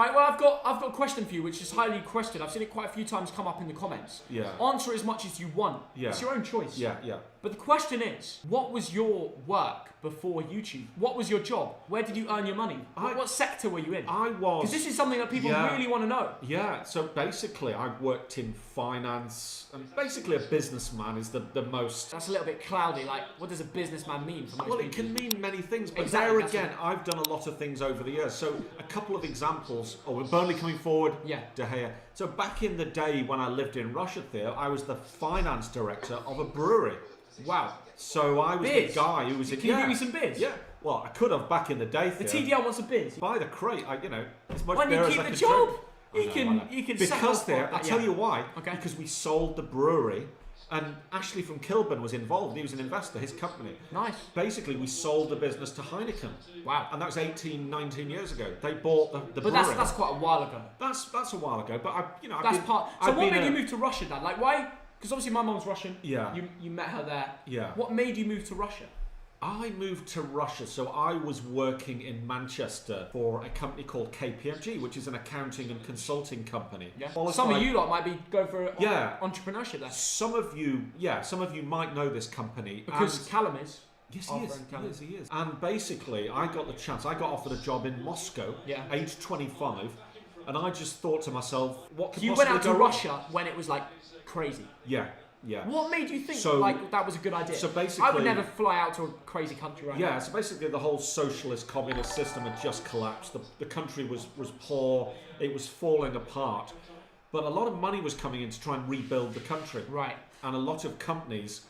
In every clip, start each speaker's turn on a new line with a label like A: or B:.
A: right. Well, I've got a question for you, which is highly questioned. I've seen it quite a few times come up in the comments.
B: Yeah.
A: Answer as much as you want.
B: Yeah.
A: It's your own choice.
B: Yeah, yeah.
A: But the question is, what was your work before YouTube? What was your job? Where did you earn your money? What sector were you in?
B: I was...
A: Because this is something that people really want to know.
B: Yeah, so basically I worked in finance, and basically a businessman is the most...
A: That's a little bit cloudy, like, what does a businessman mean for most
B: Well,
A: people?
B: it can mean many things, but
A: Exactly,
B: there again, I've done a lot of things over the years. So a couple of examples, we're Burnley coming forward, De Gea. So back in the day when I lived in Russia, Theo, I was the finance director of a brewery.
A: Wow.
B: So I was the guy who was...
A: Can you give me some beers?
B: Yeah. Well, I could have back in the day, Theo.
A: The TDL wants some beers.
B: By the crate, as much
A: When
B: beer
A: you
B: as
A: keep
B: I
A: the
B: could
A: job,
B: drink.
A: you can
B: Because there, I'll tell you why.
A: Okay.
B: Because we sold the brewery, and Ashley from Kilburn was involved. He was an investor, his company.
A: Nice.
B: Basically, we sold the business to Heineken.
A: Wow.
B: And that was 18, 19 years ago. They bought the brewery.
A: But that's quite a while ago.
B: That's a while ago. But
A: what made you move to Russia, Dad? Like, why? Because obviously my mom's Russian.
B: Yeah.
A: You met her there.
B: Yeah.
A: What made you move to Russia?
B: I moved to Russia, so I was working in Manchester for a company called KPMG, which is an accounting and consulting company.
A: Yeah. Some of you lot might be going for entrepreneurship there.
B: Some of you might know this company.
A: Because Callum is.
B: Yes, he is. And basically, I got the chance. I got offered a job in Moscow, age 25, and I just thought to myself, what could
A: you
B: possibly
A: went out to
B: go
A: Russia when it was like crazy.
B: Yeah. Yeah.
A: What made you think that was a good idea?
B: So basically,
A: I would never fly out to a crazy country right now.
B: Yeah, so basically the whole socialist communist system had just collapsed. The country was poor, it was falling apart. But a lot of money was coming in to try and rebuild the country.
A: Right.
B: And a lot of companies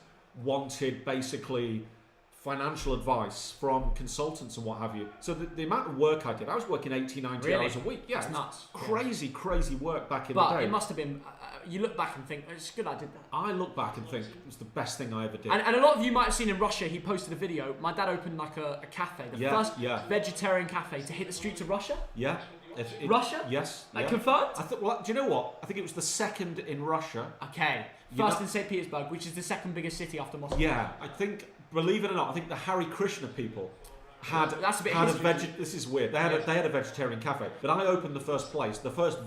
B: wanted basically financial advice from consultants and what have you. So the amount of work I did, I was working 80, 90 hours a week. Yeah,
A: that's nuts.
B: Crazy work back in the day.
A: But it must have been, you look back and think, it's good I did that.
B: I look back and think it was the best thing I ever did.
A: And a lot of you might have seen in Russia, he posted a video. My dad opened like a cafe, the first vegetarian cafe to hit the streets of Russia.
B: Yeah.
A: Russia?
B: Yes.
A: Like confirmed?
B: Well, do you know what? I think it was the second in Russia.
A: Okay. First in St. Petersburg, which is the second biggest city after Moscow.
B: Yeah, I think, believe it or not, I think the Hare Krishna people had this is weird. They had a vegetarian cafe, but I opened the first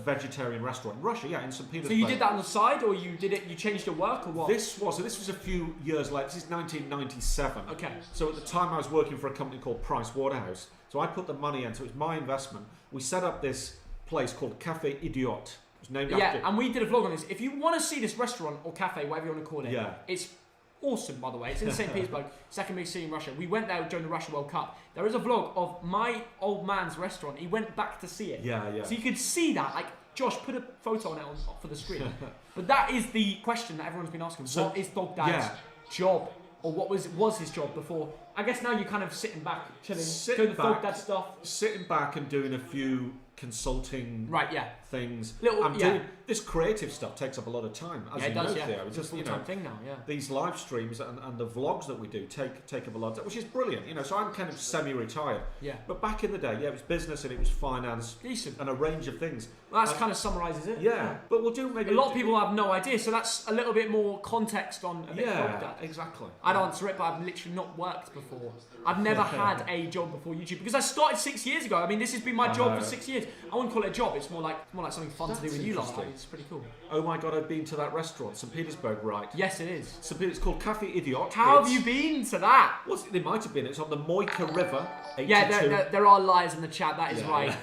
B: vegetarian restaurant in Russia. Yeah, in St. Petersburg.
A: So you did that on the side, or you changed your work, or what?
B: This was a few years later. This is 1997.
A: Okay.
B: So at the time I was working for a company called Price Waterhouse. So I put the money in. So it was my investment. We set up this place called Cafe Idiot. It was named after.
A: Yeah, and we did a vlog on this. If you want to see this restaurant or cafe, whatever you want to call it, it's awesome, by the way. It's in St. Petersburg, second biggest city in Russia. We went there during the Russia World Cup. There is a vlog of my old man's restaurant. He went back to see it.
B: Yeah.
A: So you could see that. Like, Josh, put a photo on it for the screen. But that is the question that everyone's been asking. So, what is Thogdad's job? Or what was his job before? I guess now you're kind of sitting back, chilling, doing the Thogdad stuff.
B: Sitting back and doing a few consulting things. Doing this creative stuff takes up a lot of time, as you know, Theo. It's just,
A: full-time thing now,
B: these live streams and the vlogs that we do take up a lot of time, which is brilliant. So I'm kind of semi-retired.
A: Yeah.
B: But back in the day, it was business and it was finance.
A: Decent.
B: And a range of things.
A: Well, that kind of summarises it.
B: Yeah. But we'll do maybe...
A: A lot of people have no idea, so that's a little bit more context on Thogdad.
B: Exactly.
A: I'd answer it, but I've literally not worked before. I've never had a job before YouTube, because I started 6 years ago. I mean, this has been my job for 6 years. I wouldn't call it a job. It's more like something fun to do with you lot. It's pretty cool.
B: Oh my God, I've been to that restaurant, St. Petersburg, right?
A: Yes, it is.
B: It's called Cafe Idiot.
A: How have you been to that?
B: Well, they might have been. It's on the Moika River. 82.
A: Yeah, there are lies in the chat. That is right.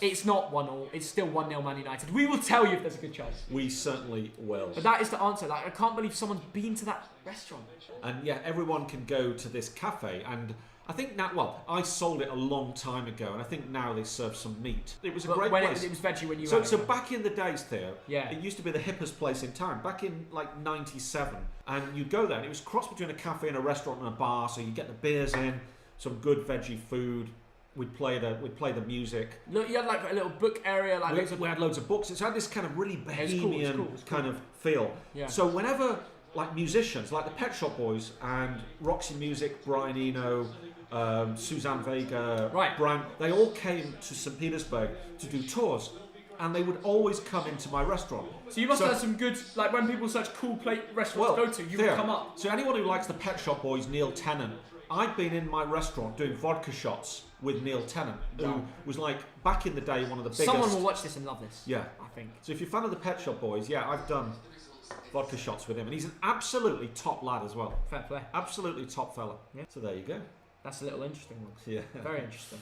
A: It's not 1-1. It's still 1-0 Man United. We will tell you if there's a good chance.
B: We certainly will.
A: But that is the answer. Like, I can't believe someone's been to that restaurant.
B: And everyone can go to this cafe, and I think now, I sold it a long time ago, and I think now they serve some meat. It was a great place.
A: It was veggie when you
B: So back in the days, Theo, it used to be the hippest place in town, back in like 97, and you'd go there, and it was a cross between a cafe and a restaurant and a bar, so you get the beers in, some good veggie food. We'd play the music.
A: Look, you had like a little book area.
B: We had loads of books. It had this kind of really bohemian kind of feel. Yeah. So whenever like musicians, like the Pet Shop Boys and Roxy Music, Brian Eno, Suzanne Vega, Brian, they all came to St. Petersburg to do tours, and they would always come into my restaurant.
A: So you must have some good, like when people search cool restaurants to go to, you would come up.
B: So anyone who likes the Pet Shop Boys, Neil Tennant, I'd been in my restaurant doing vodka shots with Neil Tennant, who was like, back in the day, one of the biggest...
A: Someone will watch this and love this.
B: Yeah.
A: I think.
B: So if you're a fan of the Pet Shop Boys, yeah, I've done vodka shots with him. And he's an absolutely top lad as well.
A: Fair play.
B: Absolutely top fella.
A: Yeah.
B: So there you go.
A: That's a little interesting one.
B: Yeah.
A: Very interesting.